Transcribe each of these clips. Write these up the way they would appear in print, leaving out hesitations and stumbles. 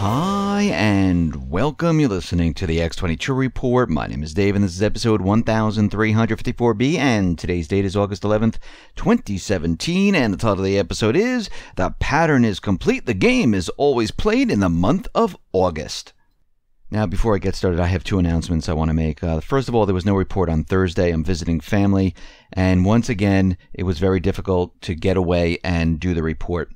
Hi and welcome. You're listening to the X22 Report. My name is Dave and this is episode 1354B and today's date is August 11th, 2017 and the title of the episode is The Pattern is Complete. The game is always played in the month of August. Now, before I get started, I have two announcements I want to make. First of all, there was no report on Thursday. I'm visiting family, and once again, it was very difficult to get away and do the report.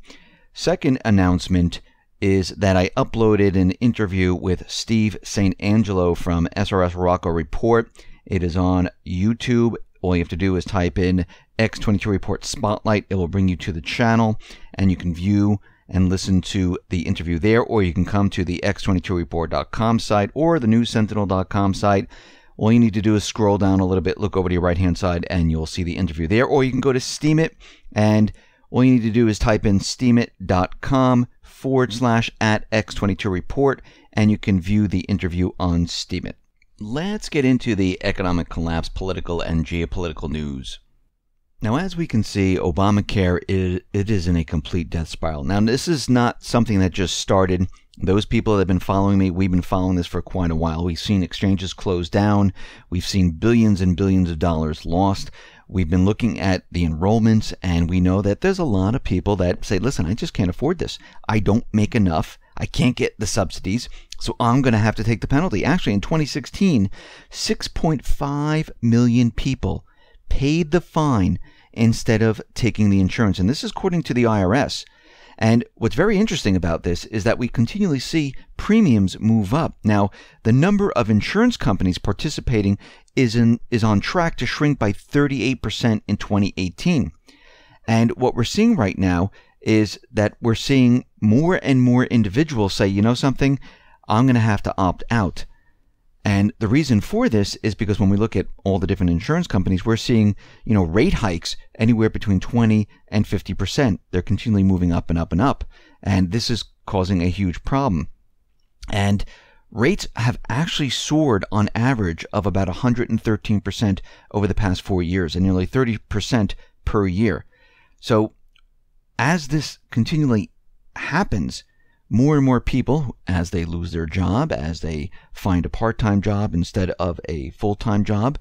Second announcement is that I uploaded an interview with Steve St. Angelo from SRS Rocco Report. It is on YouTube. All you have to do is type in X22 Report Spotlight. It will bring you to the channel, and you can view and listen to the interview there, or you can come to the x22report.com site or the newssentinel.com site. All you need to do is scroll down a little bit, look over to your right-hand side, and you'll see the interview there. Or you can go to Steemit, and all you need to do is type in steemit.com/@x22report, and you can view the interview on Steemit. Let's get into the economic collapse, political, and geopolitical news. Now, as we can see, Obamacare is in a complete death spiral. Now, this is not something that just started. Those people that have been following me, we've been following this for quite a while. We've seen exchanges close down. We've seen billions and billions of dollars lost. We've been looking at the enrollments, and we know that there's a lot of people that say, listen, I just can't afford this. I don't make enough. I can't get the subsidies, so I'm going to have to take the penalty. Actually, in 2016, 6.5 million people paid the fine instead of taking the insurance. And this is according to the IRS. And what's very interesting about this is that we continually see premiums move up. Now, the number of insurance companies participating is on track to shrink by 38% in 2018. And what we're seeing right now is that we're seeing more and more individuals say, you know something, I'm going to have to opt out. And the reason for this is because when we look at all the different insurance companies, we're seeing, rate hikes anywhere between 20 and 50%. They're continually moving up and up and up. And this is causing a huge problem. And rates have actually soared on average of about 113% over the past 4 years and nearly 30% per year. So as this continually happens, more and more people, as they lose their job, as they find a part-time job instead of a full-time job,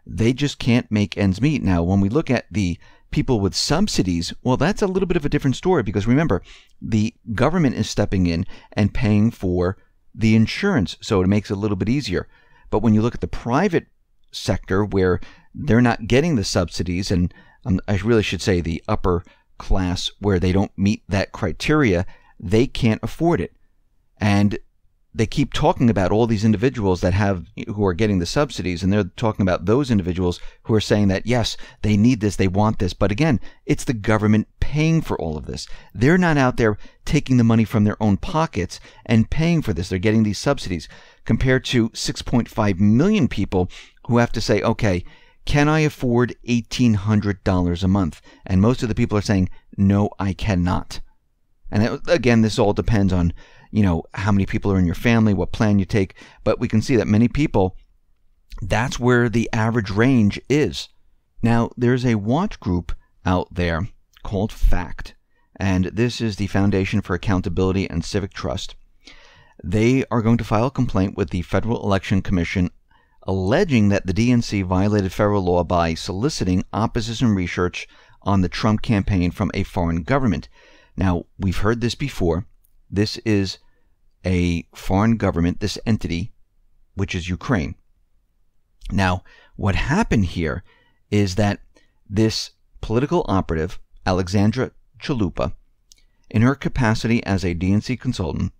they just can't make ends meet. Now, when we look at the people with subsidies, well, that's a little bit of a different story because remember, the government is stepping in and paying for the insurance, so it makes it a little bit easier. But when you look at the private sector where they're not getting the subsidies, and I really should say the upper class where they don't meet that criteria, they can't afford it. And they keep talking about all these individuals who are getting the subsidies, and they're talking about those individuals who are saying that, yes, they need this, they want this. But again, it's the government paying for all of this. They're not out there taking the money from their own pockets and paying for this. They're getting these subsidies compared to 6.5 million people who have to say, okay, can I afford $1,800 a month? And most of the people are saying, no, I cannot. And again, this all depends on, how many people are in your family, what plan you take. But we can see that many people, that's where the average range is. Now, there's a watch group out there called FACT, and this is the Foundation for Accountability and Civic Trust. They are going to file a complaint with the Federal Election Commission alleging that the DNC violated federal law by soliciting opposition research on the Trump campaign from a foreign government. Now, we've heard this before. This is a foreign government, this entity, which is Ukraine. Now, what happened here is that this political operative, Alexandra Chalupa, in her capacity as a DNC consultant,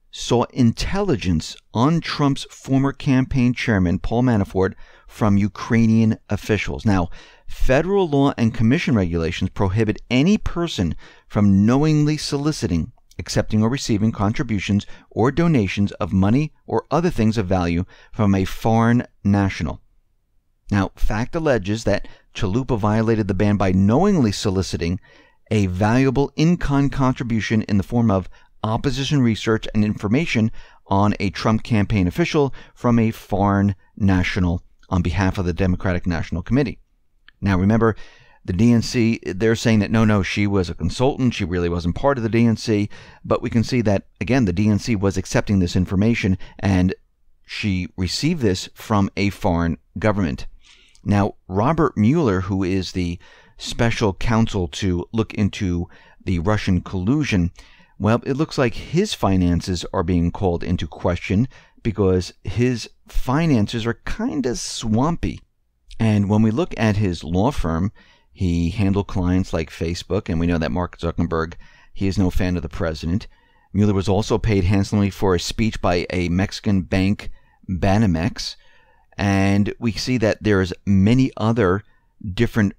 saw intelligence on Trump's former campaign chairman, Paul Manafort, from Ukrainian officials. Now, federal law and commission regulations prohibit any person from knowingly soliciting, accepting, or receiving contributions or donations of money or other things of value from a foreign national. Now, FACT alleges that Chalupa violated the ban by knowingly soliciting a valuable in-kind contribution in the form of opposition research and information on a Trump campaign official from a foreign national on behalf of the Democratic National Committee. Now remember, The DNC, they're saying that no, she was a consultant. She really wasn't part of the DNC. But we can see that, again, the DNC was accepting this information, and she received this from a foreign government. Now, Robert Mueller, who is the special counsel to look into the Russian collusion, well, it looks like his finances are being called into question because his finances are kind of swampy. And when we look at his law firm, he handled clients like Facebook, and we know that Mark Zuckerberg, he is no fan of the president. Mueller was also paid handsomely for a speech by a Mexican bank, Banamex, and we see that there's many other different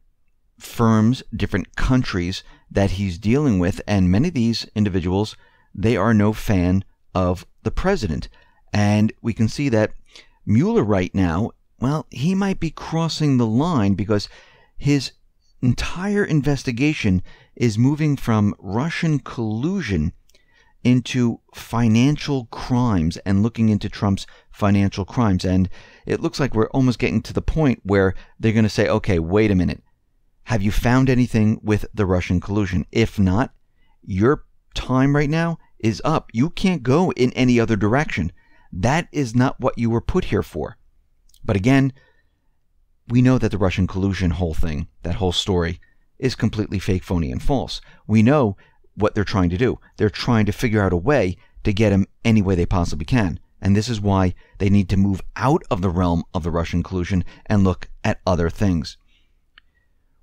firms, different countries that he's dealing with, and many of these individuals, they are no fan of the president. And we can see that Mueller right now, well, he might be crossing the line because his entire investigation is moving from Russian collusion into financial crimes and looking into Trump's financial crimes. And it looks like we're almost getting to the point where they're going to say, okay, wait a minute. Have you found anything with the Russian collusion? If not, your time right now is up. You can't go in any other direction. That is not what you were put here for. But again, we know that the Russian collusion whole thing, that whole story, is completely fake, phony, and false. We know what they're trying to do. They're trying to figure out a way to get him any way they possibly can. And this is why they need to move out of the realm of the Russian collusion and look at other things.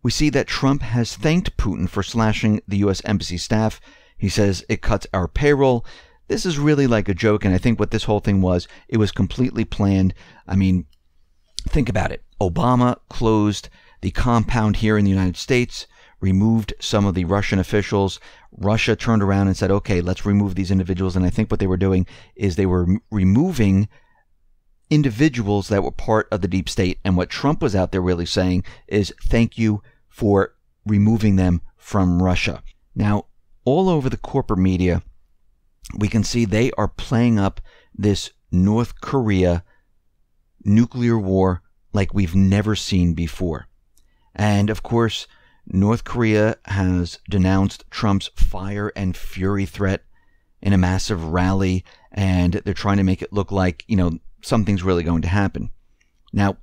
We see that Trump has thanked Putin for slashing the U.S. Embassy staff. He says it cuts our payroll. This is really like a joke, and I think what this whole thing was, it was completely planned. I mean, think about it. Obama closed the compound here in the United States, removed some of the Russian officials. Russia turned around and said, okay, let's remove these individuals. And I think what they were doing is they were removing individuals that were part of the deep state. And what Trump was out there really saying is thank you for removing them from Russia. Now, all over the corporate media, we can see they are playing up this North Korea nuclear war like we've never seen before. And of course, North Korea has denounced Trump's fire and fury threat in a massive rally, and they're trying to make it look like, something's really going to happen. Now,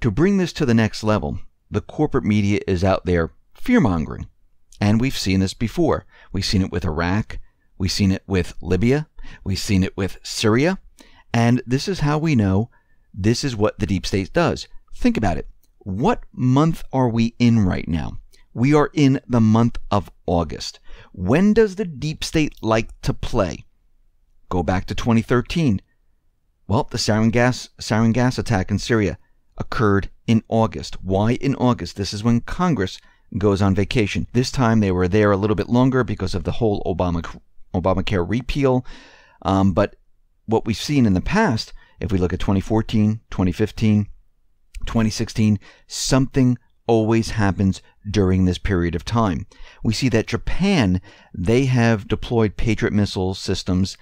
to bring this to the next level, the corporate media is out there fear-mongering. And we've seen this before. We've seen it with Iraq. We've seen it with Libya. We've seen it with Syria. And this is how we know this is what the deep state does. Think about it. What month are we in right now? We are in the month of August. When does the deep state like to play? Go back to 2013. Well, the sarin gas attack in Syria occurred in August. Why in August? This is when Congress goes on vacation. This time they were there a little bit longer because of the whole Obamacare repeal. But what we've seen in the past, if we look at 2014, 2015, 2016, something always happens during this period of time. We see that Japan, they have deployed Patriot missile systems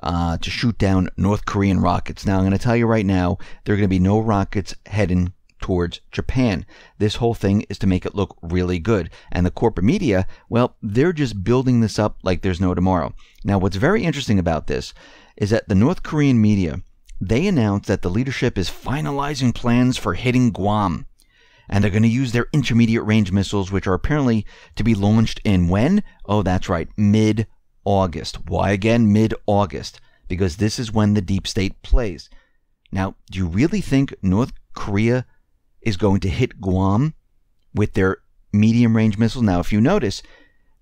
to shoot down North Korean rockets. Now, I'm going to tell you right now, there are going to be no rockets heading towards Japan. This whole thing is to make it look really good. And the corporate media, well, they're just building this up like there's no tomorrow. Now, what's very interesting about this is that the North Korean media, they announced that the leadership is finalizing plans for hitting Guam. And they're going to use their intermediate range missiles, which are apparently to be launched in when? Oh, that's right, mid-August. Why again mid-August? Because this is when the deep state plays. Now, do you really think North Korea is going to hit Guam with their medium-range missiles? Now, if you notice,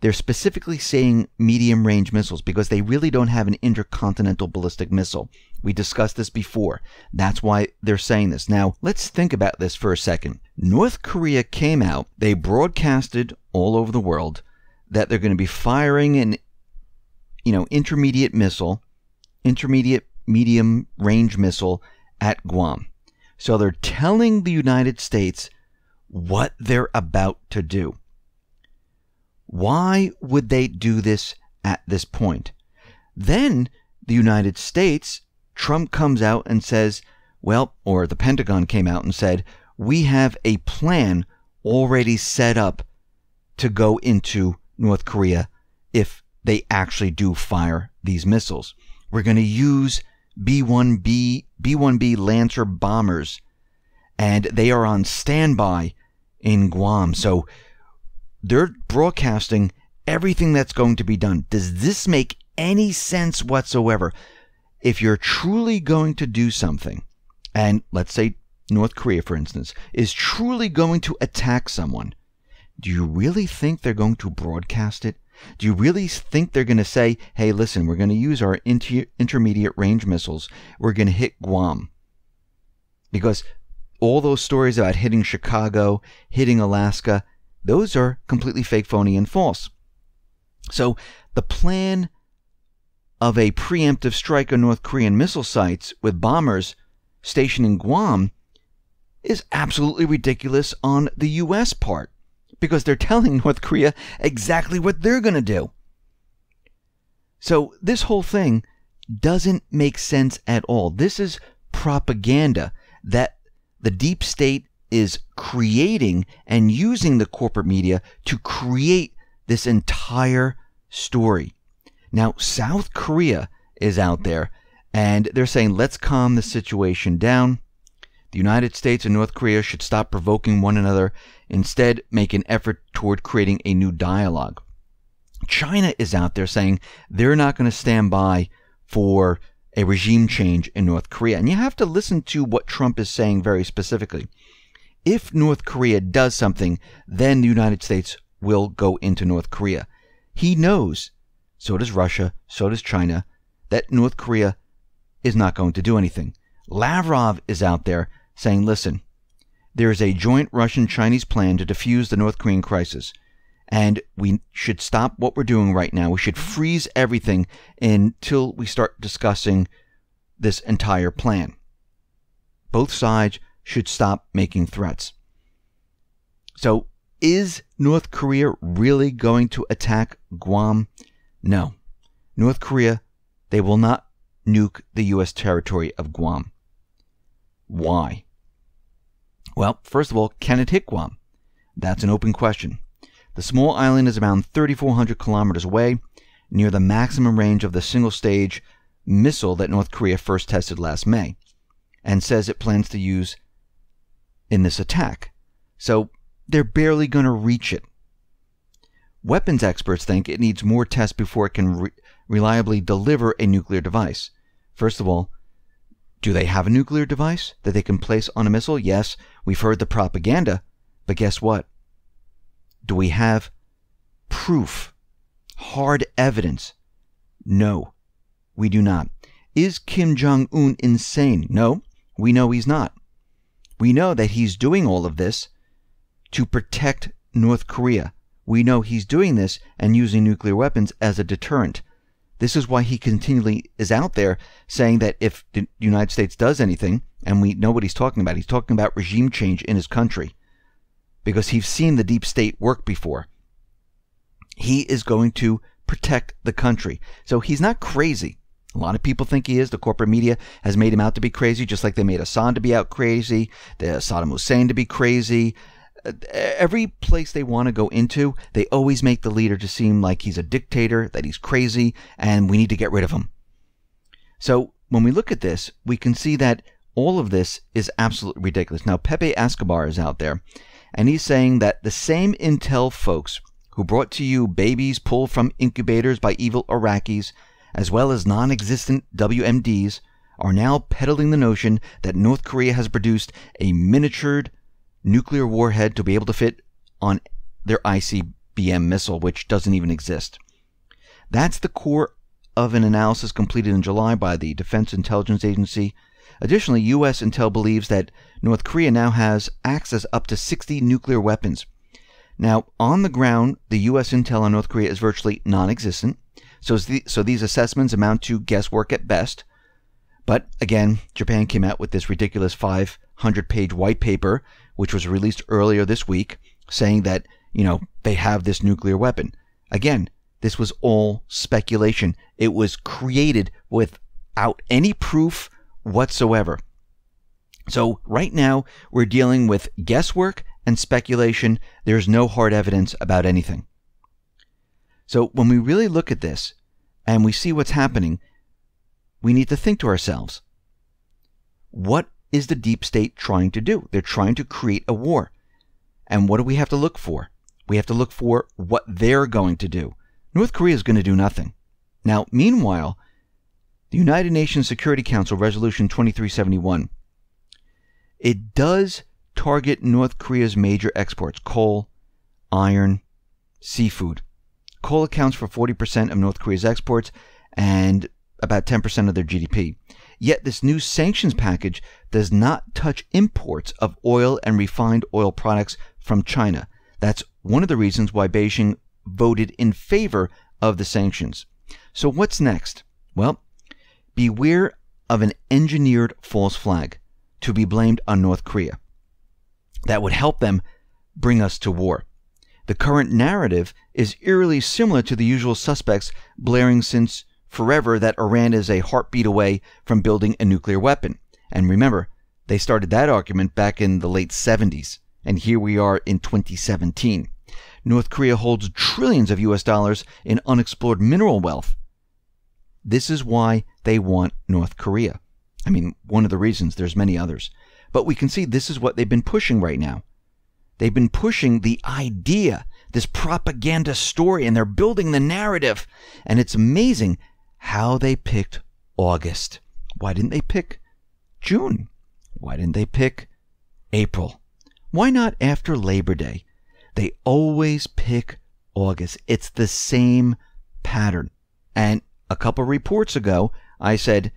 they're specifically saying medium-range missiles because they really don't have an intercontinental ballistic missile. We discussed this before. That's why they're saying this. Now, let's think about this for a second. North Korea came out, they broadcasted all over the world that they're going to be firing an, intermediate medium-range missile at Guam. So they're telling the United States what they're about to do. Why would they do this at this point? Then the United States, Trump comes out and says, or the Pentagon came out and said, we have a plan already set up to go into North Korea if they actually do fire these missiles. We're going to use B-1B Lancer bombers, and they are on standby in Guam. So they're broadcasting everything that's going to be done. Does this make any sense whatsoever? If you're truly going to do something, and let's say North Korea, for instance, is truly going to attack someone, do you really think they're going to broadcast it? Do you really think they're going to say, hey, listen, we're going to use our intermediate range missiles. We're going to hit Guam? Because all those stories about hitting Chicago, hitting Alaska, those are completely fake, phony, and false. So the plan of a preemptive strike on North Korean missile sites with bombers stationed in Guam is absolutely ridiculous on the U.S. part, because they're telling North Korea exactly what they're going to do. So this whole thing doesn't make sense at all. This is propaganda that the deep state is creating and using the corporate media to create this entire story. Now, South Korea is out there, and they're saying, let's calm the situation down. The United States and North Korea should stop provoking one another, instead make an effort toward creating a new dialogue. China is out there saying they're not going to stand by for a regime change in North Korea. And you have to listen to what Trump is saying very specifically. If North Korea does something, then the United States will go into North Korea. He knows, so does Russia, so does China, that North Korea is not going to do anything. Lavrov is out there saying, listen, there is a joint Russian-Chinese plan to defuse the North Korean crisis, and we should stop what we're doing right now. We should freeze everything until we start discussing this entire plan. Both sides should stop making threats. So, is North Korea really going to attack Guam? No. North Korea, they will not nuke the U.S. territory of Guam. Why? Well, first of all, can it hit Guam? That's an open question. The small island is around 3,400 kilometers away, near the maximum range of the single-stage missile that North Korea first tested last May, and says it plans to use in this attack. So they're barely going to reach it. Weapons experts think it needs more tests before it can reliably deliver a nuclear device. First of all, do they have a nuclear device that they can place on a missile? Yes, we've heard the propaganda, but guess what? Do we have proof, hard evidence? No, we do not. Is Kim Jong-un insane? No, we know he's not. We know that he's doing all of this to protect North Korea. We know he's doing this and using nuclear weapons as a deterrent. This is why he continually is out there saying that if the United States does anything, and we know what he's talking about regime change in his country, because he's seen the deep state work before. He is going to protect the country. So he's not crazy. A lot of people think he is. The corporate media has made him out to be crazy, just like they made Assad to be out crazy, Saddam Hussein to be crazy. Every place they want to go into, they always make the leader to seem like he's a dictator, that he's crazy, and we need to get rid of him. So when we look at this, we can see that all of this is absolutely ridiculous. Now, Pepe Escobar is out there, and he's saying that the same intel folks who brought to you babies pulled from incubators by evil Iraqis, as well as non-existent WMDs, are now peddling the notion that North Korea has produced a miniatured nuclear warhead to be able to fit on their ICBM missile, which doesn't even exist. That's the core of an analysis completed in July by the Defense Intelligence Agency. Additionally, U.S. intel believes that North Korea now has access up to 60 nuclear weapons. Now, on the ground, the U.S. intel on North Korea is virtually non-existent, so these assessments amount to guesswork at best. But again, Japan came out with this ridiculous 500-page white paper, which was released earlier this week, saying that, they have this nuclear weapon. Again, this was all speculation. It was created without any proof whatsoever. So right now, we're dealing with guesswork and speculation. There's no hard evidence about anything. So when we really look at this and we see what's happening, we need to think to ourselves, what is the deep state trying to do? They're trying to create a war. And what do we have to look for? We have to look for what they're going to do. North Korea is going to do nothing. Now, meanwhile, the United Nations Security Council Resolution 2371, it does target North Korea's major exports: coal, iron, seafood. Coal accounts for 40% of North Korea's exports and about 10% of their GDP. Yet this new sanctions package does not touch imports of oil and refined oil products from China. That's one of the reasons why Beijing voted in favor of the sanctions. So what's next? Well, beware of an engineered false flag to be blamed on North Korea. That would help them bring us to war. The current narrative is eerily similar to the usual suspects blaring since forever that Iran is a heartbeat away from building a nuclear weapon. And remember, they started that argument back in the late 70s, and here we are in 2017. North Korea holds trillions of US dollars in unexplored mineral wealth. This is why they want North Korea. I mean, one of the reasons, there's many others. But we can see this is what they've been pushing right now. They've been pushing the idea, this propaganda story, and they're building the narrative. And it's amazing how they picked August. Why didn't they pick June? Why didn't they pick April? Why not after Labor Day? They always pick August. It's the same pattern. And a couple reports ago, I said,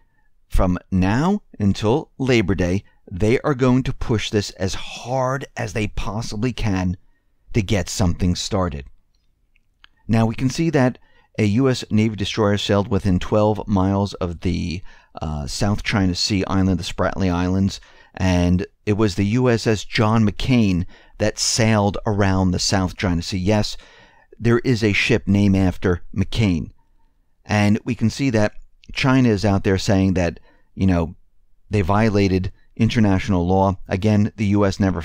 from now until Labor Day, they are going to push this as hard as they possibly can to get something started. Now we can see that a U.S. Navy destroyer sailed within 12 miles of the South China Sea island, the Spratly Islands, and it was the USS John McCain that sailed around the South China Sea. Yes, there is a ship named after McCain. And we can see that China is out there saying that, they violated international law. Again, the U.S. never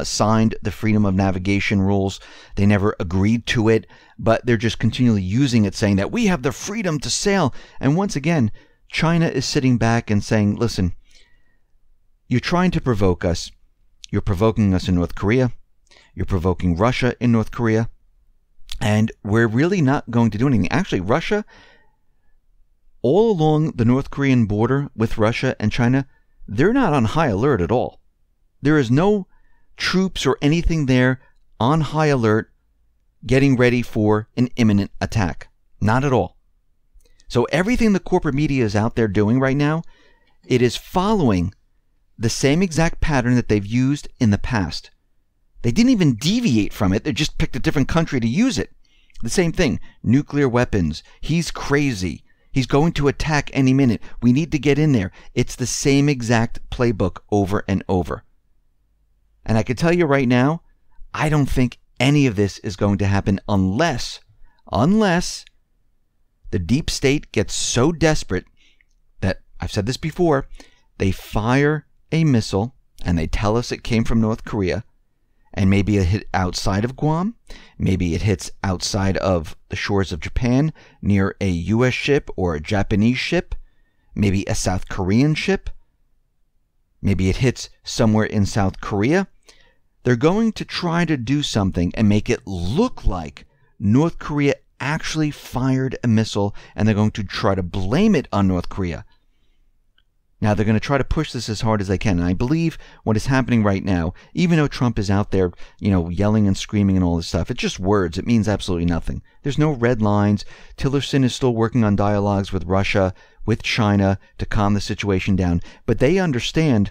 signed the freedom of navigation rules. They never agreed to it, but they're just continually using it, saying that we have the freedom to sail. And once again, China is sitting back and saying, listen, you're trying to provoke us. You're provoking us in North Korea. You're provoking Russia in North Korea. And we're really not going to do anything. Actually, Russia, all along the North Korean border with Russia and China, they're not on high alert at all. There is no troops or anything there on high alert getting ready for an imminent attack. Not at all. So everything the corporate media is out there doing right now, it is following the same exact pattern that they've used in the past. They didn't even deviate from it. They just picked a different country to use it. The same thing. Nuclear weapons. He's crazy. He's going to attack any minute. We need to get in there. It's the same exact playbook over and over. And I can tell you right now, I don't think any of this is going to happen unless the deep state gets so desperate that, I've said this before, they fire a missile and they tell us it came from North Korea, and maybe it hit outside of Guam, maybe it hits outside of the shores of Japan, near a U.S. ship or a Japanese ship, maybe a South Korean ship, maybe it hits somewhere in South Korea. They're going to try to do something and make it look like North Korea actually fired a missile, and they're going to try to blame it on North Korea. Now, they're going to try to push this as hard as they can. And I believe what is happening right now, even though Trump is out there, yelling and screaming and all this stuff, it's just words. It means absolutely nothing. There's no red lines. Tillerson is still working on dialogues with Russia, with China, to calm the situation down. But they understand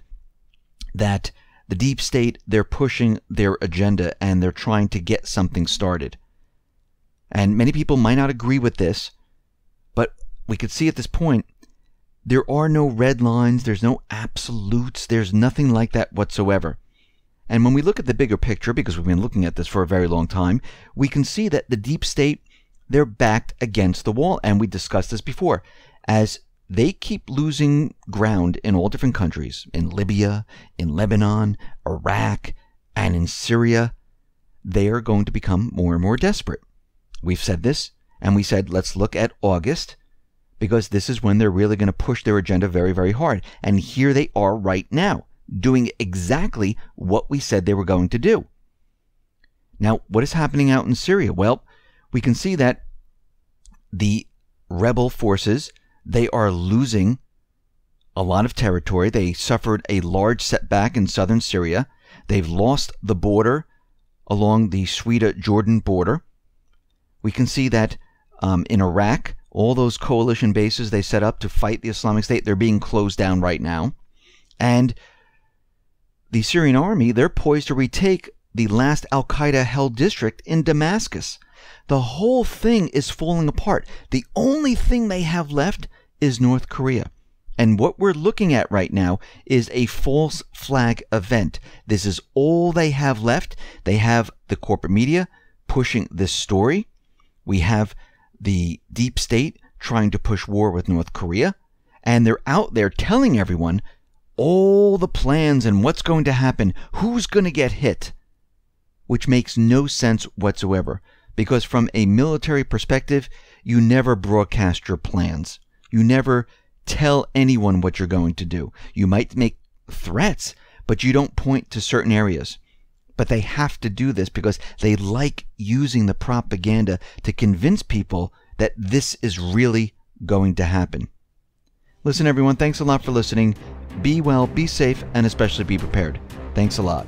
that the deep state, they're pushing their agenda and they're trying to get something started. And many people might not agree with this, but we could see at this point, there are no red lines, there's no absolutes, there's nothing like that whatsoever. And when we look at the bigger picture, because we've been looking at this for a very long time, we can see that the deep state, they're backed against the wall. And we discussed this before. As they keep losing ground in all different countries, in Libya, in Lebanon, Iraq, And in Syria, they are going to become more and more desperate. We've said this, and we said, let's look at August, because this is when they're really going to push their agenda very, very hard. And here they are right now, doing exactly what we said they were going to do. Now, what is happening out in Syria? Well, we can see that the rebel forces, they are losing a lot of territory. They suffered a large setback in southern Syria. They've lost the border along the Sweden-Jordan border. We can see that in Iraq, all those coalition bases they set up to fight the Islamic State, they're being closed down right now. And the Syrian army, they're poised to retake the last al-Qaeda-held district in Damascus. The whole thing is falling apart. The only thing they have left is North Korea. And what we're looking at right now is a false flag event. This is all they have left. They have the corporate media pushing this story. We have the deep state trying to push war with North Korea. And they're out there telling everyone all the plans and what's going to happen, who's going to get hit, which makes no sense whatsoever. Because from a military perspective, you never broadcast your plans. You never tell anyone what you're going to do. You might make threats, but you don't point to certain areas. But they have to do this because they like using the propaganda to convince people that this is really going to happen. Listen, everyone, thanks a lot for listening. Be well, be safe, and especially be prepared. Thanks a lot.